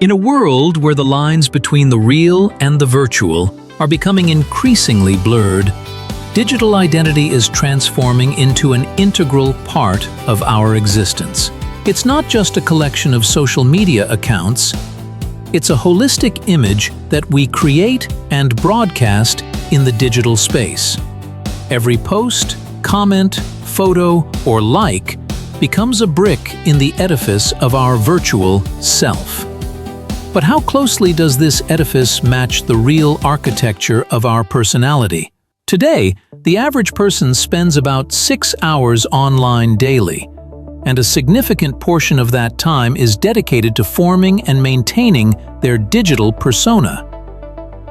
In a world where the lines between the real and the virtual are becoming increasingly blurred, digital identity is transforming into an integral part of our existence. It's not just a collection of social media accounts, it's a holistic image that we create and broadcast in the digital space. Every post, comment, photo, or like becomes a brick in the edifice of our virtual self. But how closely does this edifice match the real architecture of our personality? Today, the average person spends about 6 hours online daily, and a significant portion of that time is dedicated to forming and maintaining their digital persona.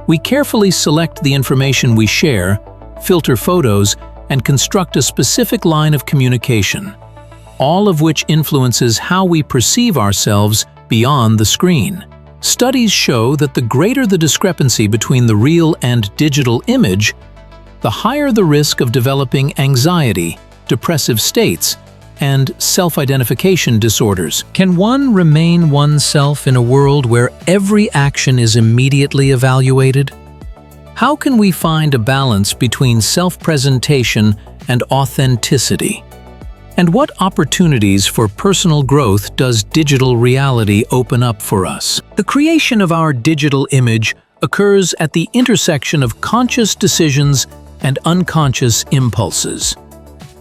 We carefully select the information we share, filter photos, and construct a specific line of communication, all of which influences how we perceive ourselves beyond the screen. Studies show that the greater the discrepancy between the real and digital image, the higher the risk of developing anxiety, depressive states, and self-identification disorders. Can one remain oneself in a world where every action is immediately evaluated? How can we find a balance between self-presentation and authenticity? And what opportunities for personal growth does digital reality open up for us? The creation of our digital image occurs at the intersection of conscious decisions and unconscious impulses.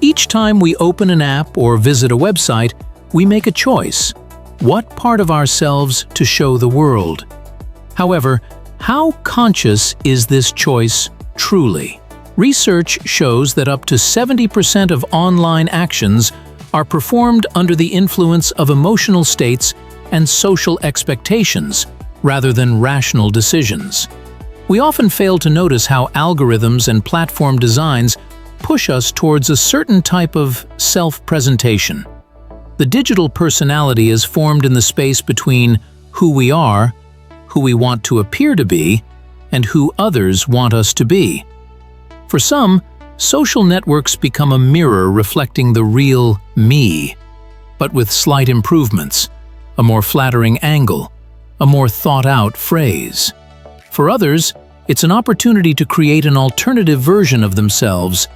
Each time we open an app or visit a website, we make a choice: what part of ourselves to show the world. However, how conscious is this choice truly? Research shows that up to 70% of online actions are performed under the influence of emotional states and social expectations, rather than rational decisions. We often fail to notice how algorithms and platform designs push us towards a certain type of self-presentation. The digital personality is formed in the space between who we are, who we want to appear to be, and who others want us to be. For some, social networks become a mirror reflecting the real me, but with slight improvements, a more flattering angle, a more thought-out phrase. For others, it's an opportunity to create an alternative version of themselves,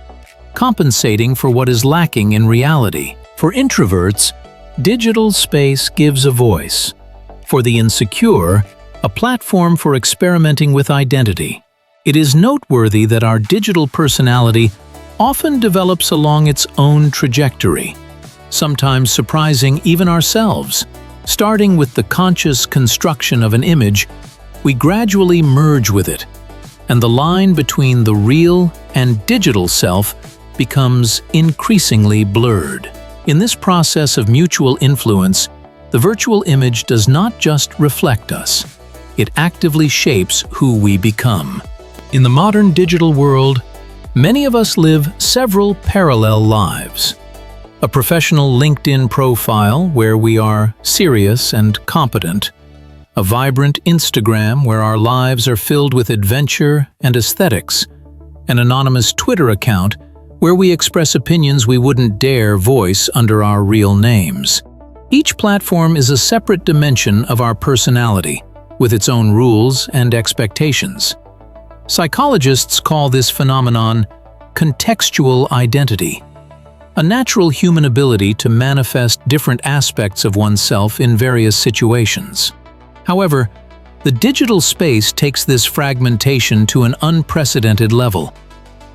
compensating for what is lacking in reality. For introverts, digital space gives a voice. For the insecure, a platform for experimenting with identity. It is noteworthy that our digital personality often develops along its own trajectory, sometimes surprising even ourselves. Starting with the conscious construction of an image, we gradually merge with it, and the line between the real and digital self becomes increasingly blurred. In this process of mutual influence, the virtual image does not just reflect us, it actively shapes who we become. In the modern digital world, many of us live several parallel lives. A professional LinkedIn profile where we are serious and competent, a vibrant Instagram where our lives are filled with adventure and aesthetics, an anonymous Twitter account where we express opinions we wouldn't dare voice under our real names. Each platform is a separate dimension of our personality, with its own rules and expectations. Psychologists call this phenomenon contextual identity, a natural human ability to manifest different aspects of oneself in various situations. However, the digital space takes this fragmentation to an unprecedented level.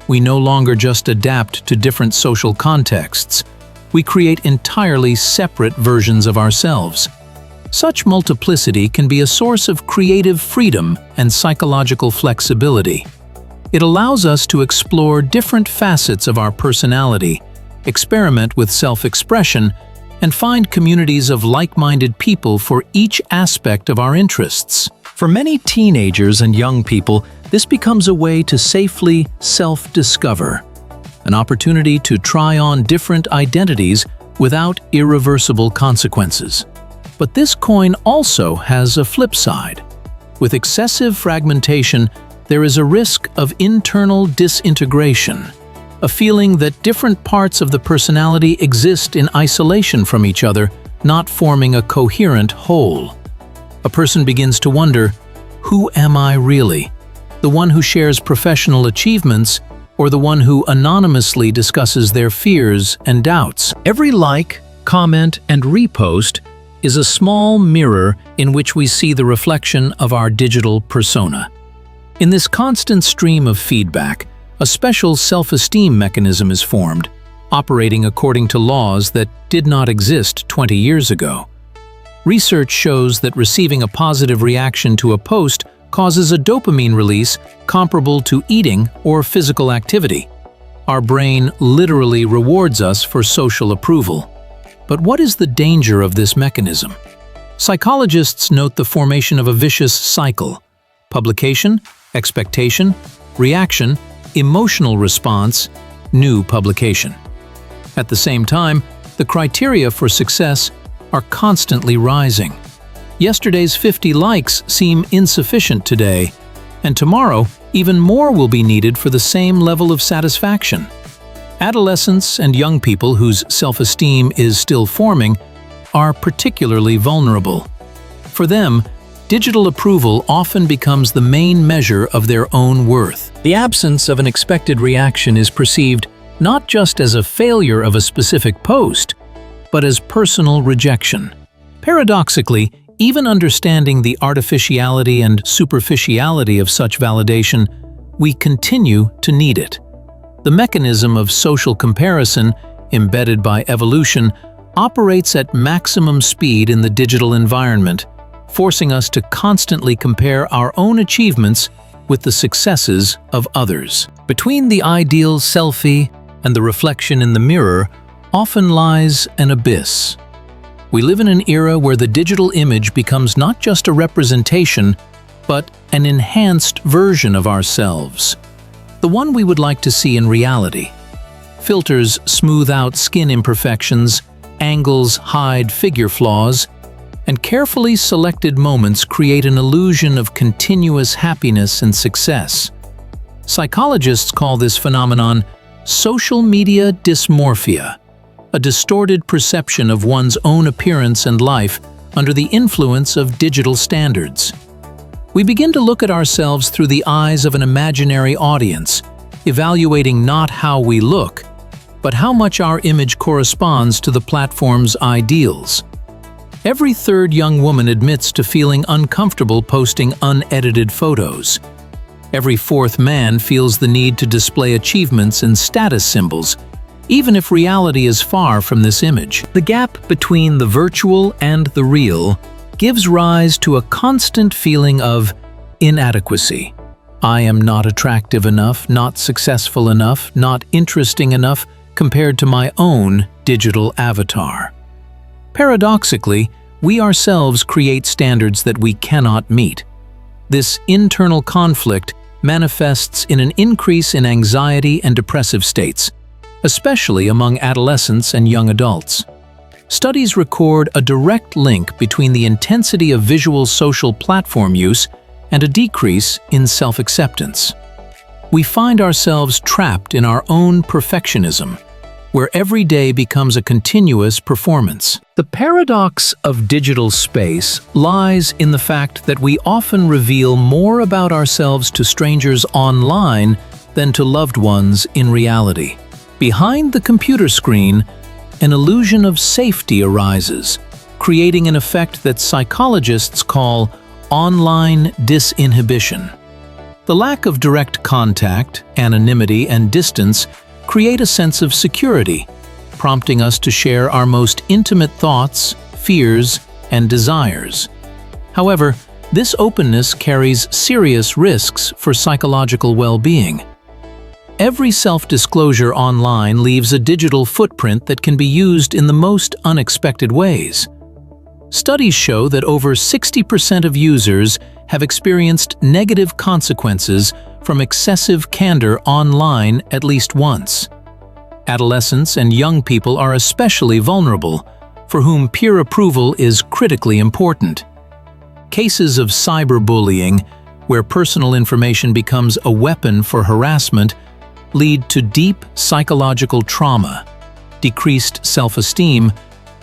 We no longer just adapt to different social contexts, we create entirely separate versions of ourselves. Such multiplicity can be a source of creative freedom and psychological flexibility. It allows us to explore different facets of our personality, experiment with self-expression, and find communities of like-minded people for each aspect of our interests. For many teenagers and young people, this becomes a way to safely self-discover, an opportunity to try on different identities without irreversible consequences. But this coin also has a flip side. With excessive fragmentation, there is a risk of internal disintegration, a feeling that different parts of the personality exist in isolation from each other, not forming a coherent whole. a person begins to wonder, who am I really? The one who shares professional achievements, or the one who anonymously discusses their fears and doubts? Every like, comment, and repost is a small mirror in which we see the reflection of our digital persona. In this constant stream of feedback, a special self-esteem mechanism is formed, operating according to laws that did not exist 20 years ago. Research shows that receiving a positive reaction to a post causes a dopamine release comparable to eating or physical activity. Our brain literally rewards us for social approval. But what is the danger of this mechanism? Psychologists note the formation of a vicious cycle: publication, expectation, reaction, emotional response, new publication. At the same time, the criteria for success are constantly rising. Yesterday's 50 likes seem insufficient today, and tomorrow even more will be needed for the same level of satisfaction. Adolescents and young people whose self-esteem is still forming are particularly vulnerable. For them, digital approval often becomes the main measure of their own worth. The absence of an expected reaction is perceived not just as a failure of a specific post, but as personal rejection. Paradoxically, even understanding the artificiality and superficiality of such validation, we continue to need it. The mechanism of social comparison, embedded by evolution, operates at maximum speed in the digital environment, forcing us to constantly compare our own achievements with the successes of others. Between the ideal selfie and the reflection in the mirror often lies an abyss. We live in an era where the digital image becomes not just a representation, but an enhanced version of ourselves, the one we would like to see in reality. Filters smooth out skin imperfections, angles hide figure flaws, and carefully selected moments create an illusion of continuous happiness and success. Psychologists call this phenomenon social media dysmorphia, a distorted perception of one's own appearance and life under the influence of digital standards. We begin to look at ourselves through the eyes of an imaginary audience, evaluating not how we look, but how much our image corresponds to the platform's ideals. Every third young woman admits to feeling uncomfortable posting unedited photos. Every fourth man feels the need to display achievements and status symbols, even if reality is far from this image. The gap between the virtual and the real gives rise to a constant feeling of inadequacy. I am not attractive enough, not successful enough, not interesting enough compared to my own digital avatar. Paradoxically, we ourselves create standards that we cannot meet. This internal conflict manifests in an increase in anxiety and depressive states, especially among adolescents and young adults. Studies record a direct link between the intensity of visual social platform use and a decrease in self-acceptance. We find ourselves trapped in our own perfectionism, where every day becomes a continuous performance. The paradox of digital space lies in the fact that we often reveal more about ourselves to strangers online than to loved ones in reality. Behind the computer screen, an illusion of safety arises, creating an effect that psychologists call online disinhibition. The lack of direct contact, anonymity, and distance create a sense of security, prompting us to share our most intimate thoughts, fears, and desires. However, this openness carries serious risks for psychological well-being. Every self-disclosure online leaves a digital footprint that can be used in the most unexpected ways. Studies show that over 60% of users have experienced negative consequences from excessive candor online at least once. Adolescents and young people are especially vulnerable, for whom peer approval is critically important. Cases of cyberbullying, where personal information becomes a weapon for harassment, lead to deep psychological trauma, decreased self-esteem,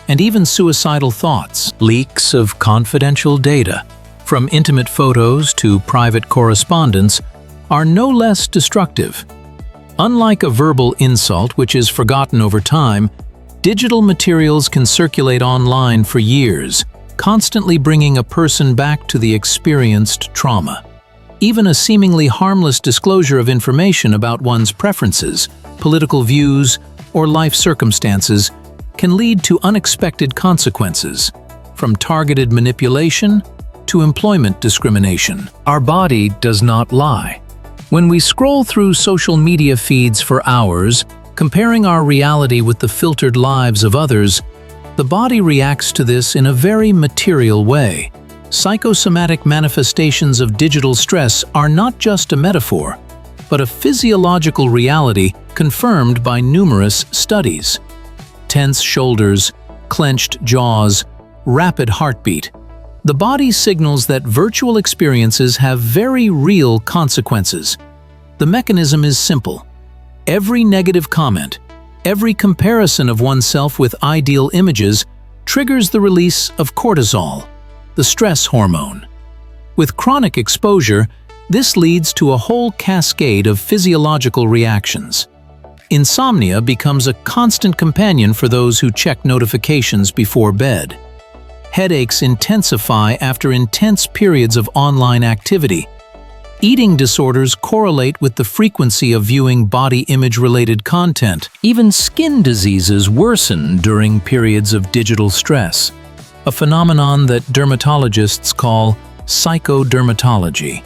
and even suicidal thoughts. Leaks of confidential data, from intimate photos to private correspondence, are no less destructive. Unlike a verbal insult, which is forgotten over time, digital materials can circulate online for years, constantly bringing a person back to the experienced trauma. Even a seemingly harmless disclosure of information about one's preferences, political views, or life circumstances can lead to unexpected consequences, from targeted manipulation to employment discrimination. Our body does not lie. When we scroll through social media feeds for hours, comparing our reality with the filtered lives of others, the body reacts to this in a very material way. Psychosomatic manifestations of digital stress are not just a metaphor, but a physiological reality confirmed by numerous studies. Tense shoulders, clenched jaws, rapid heartbeat. The body signals that virtual experiences have very real consequences. The mechanism is simple. Every negative comment, every comparison of oneself with ideal images triggers the release of cortisol, the stress hormone. With chronic exposure, this leads to a whole cascade of physiological reactions. Insomnia becomes a constant companion for those who check notifications before bed. Headaches intensify after intense periods of online activity. Eating disorders correlate with the frequency of viewing body image-related content. Even skin diseases worsen during periods of digital stress, a phenomenon that dermatologists call psychodermatology.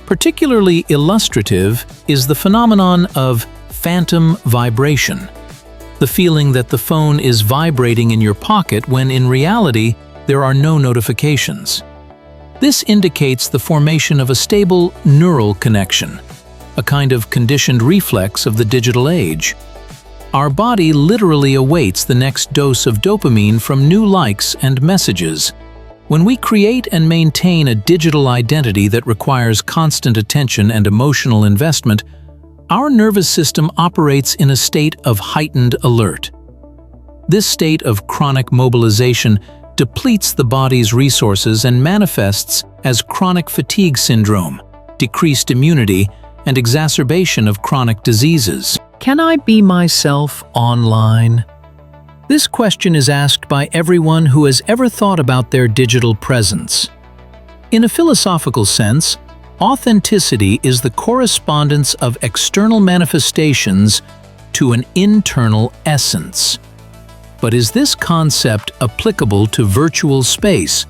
Particularly illustrative is the phenomenon of phantom vibration, the feeling that the phone is vibrating in your pocket when in reality there are no notifications. This indicates the formation of a stable neural connection, a kind of conditioned reflex of the digital age. Our body literally awaits the next dose of dopamine from new likes and messages. When we create and maintain a digital identity that requires constant attention and emotional investment, our nervous system operates in a state of heightened alert. This state of chronic mobilization depletes the body's resources and manifests as chronic fatigue syndrome, decreased immunity, and exacerbation of chronic diseases. Can I be myself online? This question is asked by everyone who has ever thought about their digital presence. In a philosophical sense, authenticity is the correspondence of external manifestations to an internal essence. But is this concept applicable to virtual space,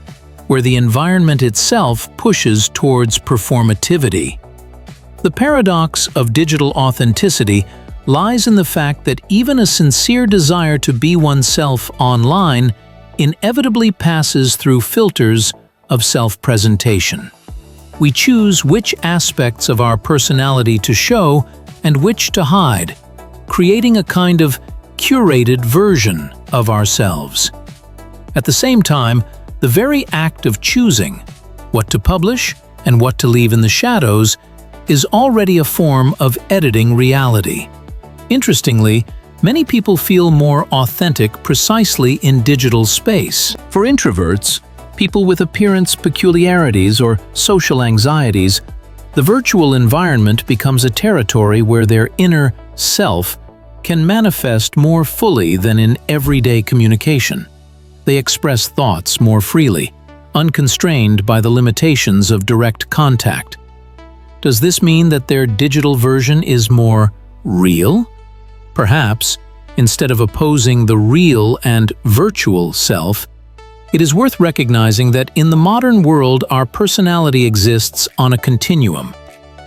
where the environment itself pushes towards performativity? The paradox of digital authenticity lies in the fact that even a sincere desire to be oneself online inevitably passes through filters of self-presentation. We choose which aspects of our personality to show and which to hide, creating a kind of curated version of ourselves. At the same time, the very act of choosing what to publish and what to leave in the shadows is already a form of editing reality. Interestingly, many people feel more authentic precisely in digital space. For introverts, people with appearance peculiarities or social anxieties, the virtual environment becomes a territory where their inner self can manifest more fully than in everyday communication. They express thoughts more freely, unconstrained by the limitations of direct contact. Does this mean that their digital version is more real? Perhaps, instead of opposing the real and virtual self, it is worth recognizing that in the modern world our personality exists on a continuum,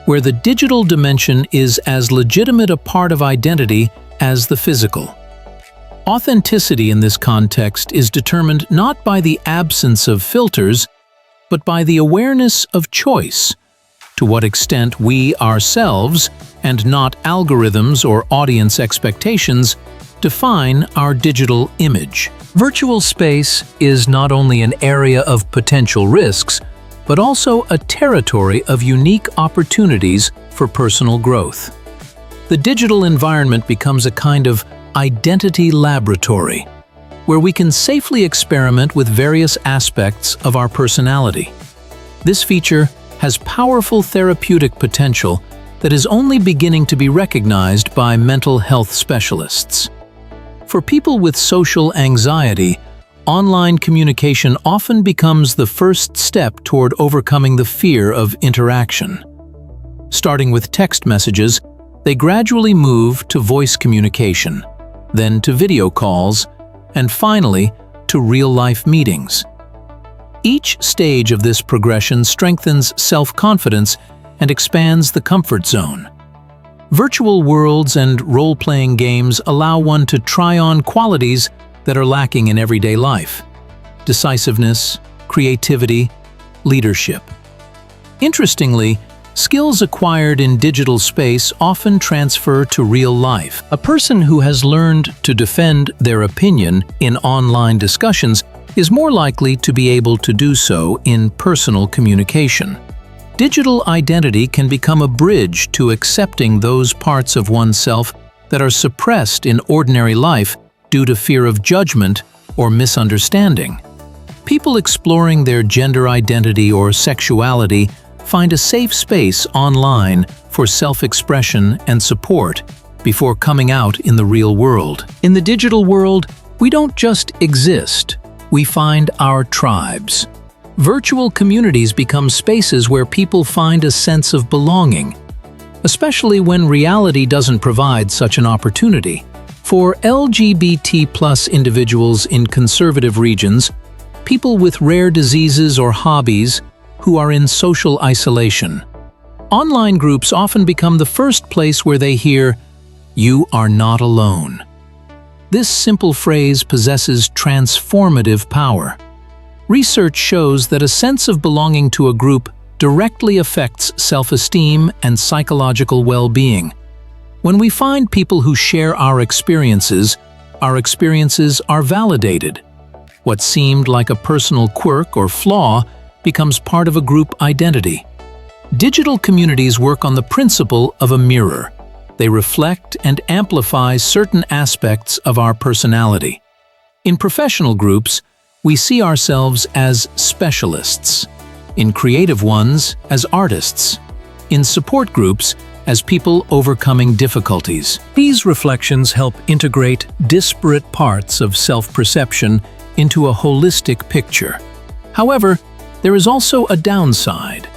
where the digital dimension is as legitimate a part of identity as the physical. Authenticity in this context is determined not by the absence of filters, but by the awareness of choice, to what extent we ourselves, and not algorithms or audience expectations, define our digital image. Virtual space is not only an area of potential risks, but also a territory of unique opportunities for personal growth. The digital environment becomes a kind of identity laboratory, where we can safely experiment with various aspects of our personality. This feature has powerful therapeutic potential that is only beginning to be recognized by mental health specialists. For people with social anxiety, online communication often becomes the first step toward overcoming the fear of interaction. Starting with text messages, they gradually move to voice communication, then to video calls, and finally to real-life meetings. Each stage of this progression strengthens self-confidence and expands the comfort zone. Virtual worlds and role-playing games allow one to try on qualities that are lacking in everyday life: decisiveness, creativity, leadership. Interestingly, skills acquired in digital space often transfer to real life. A person who has learned to defend their opinion in online discussions is more likely to be able to do so in personal communication. Digital identity can become a bridge to accepting those parts of oneself that are suppressed in ordinary life due to fear of judgment or misunderstanding. People exploring their gender identity or sexuality find a safe space online for self-expression and support before coming out in the real world. In the digital world, we don't just exist, we find our tribes. Virtual communities become spaces where people find a sense of belonging, especially when reality doesn't provide such an opportunity. For LGBT+ individuals in conservative regions, people with rare diseases or hobbies who are in social isolation, online groups often become the first place where they hear, "You are not alone." This simple phrase possesses transformative power. Research shows that a sense of belonging to a group directly affects self-esteem and psychological well-being. When we find people who share our experiences are validated. What seemed like a personal quirk or flaw becomes part of a group identity. Digital communities work on the principle of a mirror. They reflect and amplify certain aspects of our personality. In professional groups, we see ourselves as specialists. In creative ones, as artists. In support groups, as people overcoming difficulties. These reflections help integrate disparate parts of self-perception into a holistic picture. However, there is also a downside: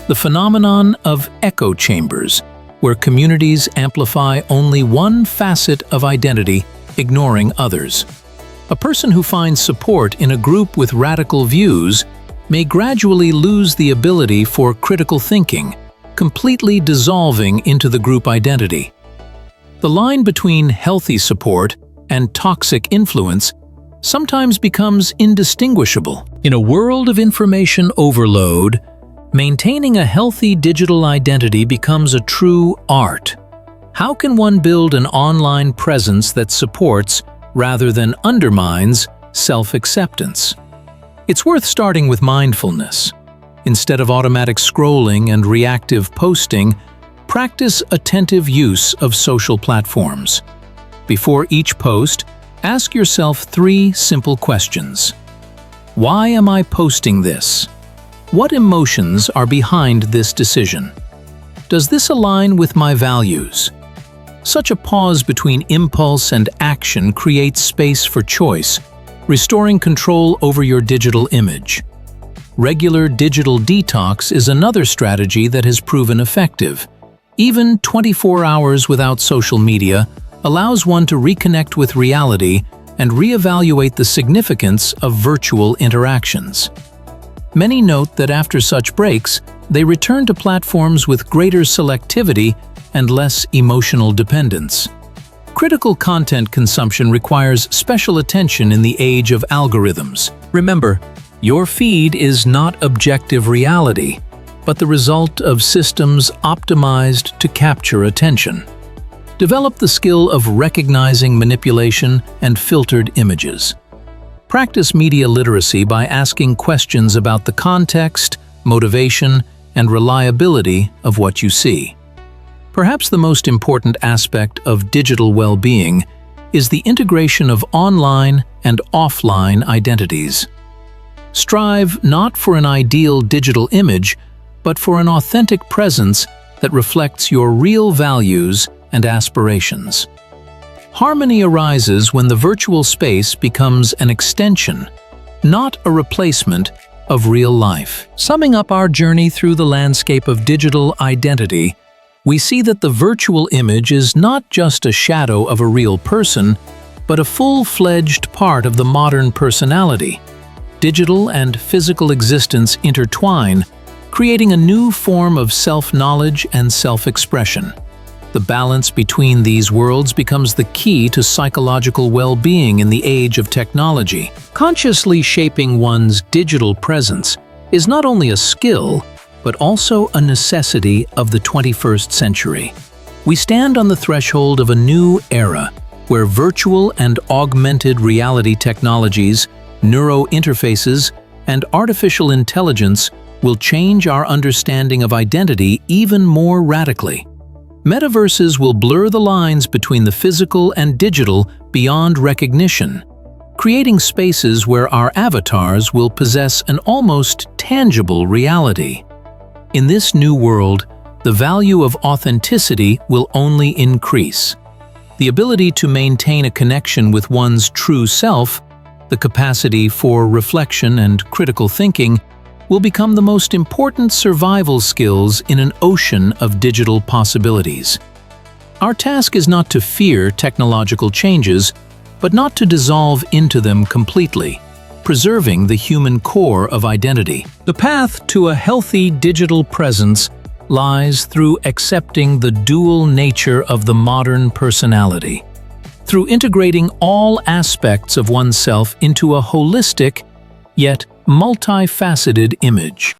the phenomenon of echo chambers, where communities amplify only one facet of identity, ignoring others. A person who finds support in a group with radical views may gradually lose the ability for critical thinking, completely dissolving into the group identity. The line between healthy support and toxic influence sometimes becomes indistinguishable. In a world of information overload, maintaining a healthy digital identity becomes a true art. How can one build an online presence that supports, rather than undermines, self-acceptance? It's worth starting with mindfulness. Instead of automatic scrolling and reactive posting, practice attentive use of social platforms. Before each post, ask yourself 3 simple questions. Why am I posting this? What emotions are behind this decision? Does this align with my values? Such a pause between impulse and action creates space for choice, restoring control over your digital image. Regular digital detox is another strategy that has proven effective. Even 24 hours without social media allows one to reconnect with reality and reevaluate the significance of virtual interactions. Many note that after such breaks, they return to platforms with greater selectivity and less emotional dependence. Critical content consumption requires special attention in the age of algorithms. Remember, your feed is not objective reality, but the result of systems optimized to capture attention. Develop the skill of recognizing manipulation and filtered images. Practice media literacy by asking questions about the context, motivation, and reliability of what you see. Perhaps the most important aspect of digital well-being is the integration of online and offline identities. Strive not for an ideal digital image, but for an authentic presence that reflects your real values and aspirations. Harmony arises when the virtual space becomes an extension, not a replacement, of real life. Summing up our journey through the landscape of digital identity, we see that the virtual image is not just a shadow of a real person, but a full-fledged part of the modern personality. Digital and physical existence intertwine, creating a new form of self-knowledge and self-expression. The balance between these worlds becomes the key to psychological well-being in the age of technology. Consciously shaping one's digital presence is not only a skill, but also a necessity of the 21st century. We stand on the threshold of a new era where virtual and augmented reality technologies, neurointerfaces, and artificial intelligence will change our understanding of identity even more radically. Metaverses will blur the lines between the physical and digital beyond recognition, creating spaces where our avatars will possess an almost tangible reality. In this new world, the value of authenticity will only increase. The ability to maintain a connection with one's true self, the capacity for reflection and critical thinking, will become the most important survival skills in an ocean of digital possibilities. Our task is not to fear technological changes, but not to dissolve into them completely, preserving the human core of identity. The path to a healthy digital presence lies through accepting the dual nature of the modern personality, through integrating all aspects of oneself into a holistic, yet multifaceted image.